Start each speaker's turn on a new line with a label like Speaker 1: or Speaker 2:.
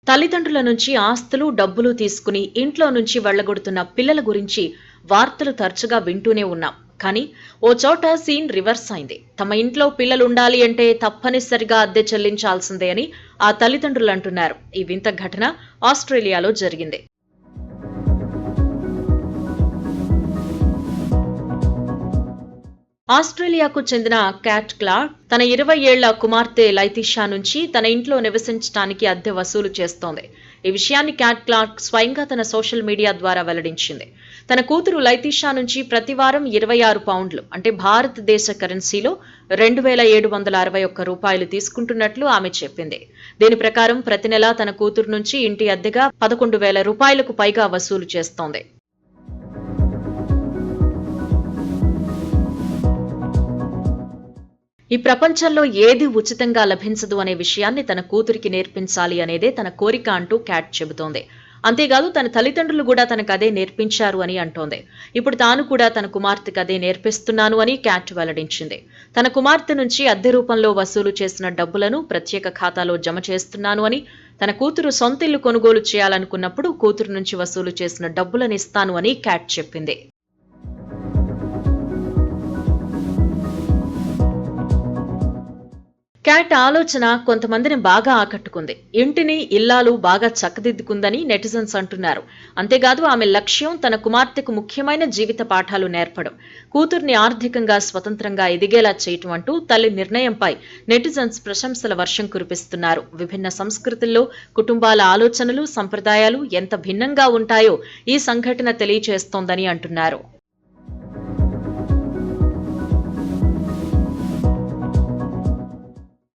Speaker 1: తల్లిదండ్రుల నుంచి ఆస్తులు, డబ్బులు తీసుకుని ఇంట్లో నుంచి వెళ్లగొడుతున్న పిల్లల గురించి వార్తలు తరచుగా వింటూనే ఉన్నాం. కానీ ఓ చోట సీన్ రివర్స్ అయింది. తమ ఇంట్లో పిల్లలుండాలి అంటే తప్పనిసరిగా అద్దె చెల్లించాల్సిందే అని ఆ తల్లిదండ్రులు అంటున్నారు. ఈ వింత ఘటన ఆస్ట్రేలియాలో జరిగింది. ఆస్ట్రేలియాకు చెందిన క్యాట్ క్లార్క్ తన 20 ఏళ్ల కుమార్తె లైతిషా నుంచి తన ఇంట్లో నివసించడానికి అద్దె వసూలు చేస్తోంది. ఈ విషయాన్ని క్యాట్ క్లార్క్ స్వయంగా తన సోషల్ మీడియా ద్వారా వెల్లడించింది. తన కూతురు లైతిషా నుంచి ప్రతి వారం 26 పౌండ్లు అంటే భారతదేశ కరెన్సీలో 2,761 రూపాయలు తీసుకుంటున్నట్లు ఆమె చెప్పింది. దీని ప్రకారం ప్రతి నెలా తన కూతురు నుంచి ఇంటి అద్దెగా 11,000 రూపాయలకు పైగా వసూలు చేస్తోంది. ఈ ప్రపంచంలో ఏది ఉచితంగా లభించదు అనే విషయాన్ని తన కూతురికి నేర్పించాలి అనేదే తన కోరిక అంటూ క్యాట్ చెబుతోంది. అంతేకాదు తన తల్లిదండ్రులు కూడా తనకు అదే నేర్పించారు అని అంటోంది. ఇప్పుడు తాను కూడా తన కుమార్తెకు అదే నేర్పిస్తున్నాను అని క్యాట్ వెల్లడించింది. తన కుమార్తె నుంచి అద్దె రూపంలో వసూలు చేసిన డబ్బులను ప్రత్యేక ఖాతాలో జమ చేస్తున్నాను అని, తన కూతురు సొంతిల్లు కొనుగోలు చేయాలనుకున్నప్పుడు కూతురు నుంచి వసూలు చేసిన డబ్బులను ఇస్తాను అని క్యాట్ చెప్పింది. క్యాట్ ఆలోచన కొంతమందిని బాగా ఆకట్టుకుంది. ఇంటిని ఇల్లాలు బాగా చక్కదిద్దుకుందని నెటిజన్స్ అంటున్నారు. అంతేకాదు ఆమె లక్ష్యం తన కుమార్తెకు ముఖ్యమైన జీవిత పాఠాలు నేర్పడం, కూతుర్ని ఆర్థికంగా స్వతంత్రంగా ఎదిగేలా చేయటం అంటూ తల్లి నిర్ణయంపై నెటిజన్స్ ప్రశంసల వర్షం కురిపిస్తున్నారు. విభిన్న సంస్కృతుల్లో కుటుంబాల ఆలోచనలు, సంప్రదాయాలు ఎంత భిన్నంగా ఉంటాయో ఈ సంఘటన తెలియచేస్తోందని అంటున్నారు.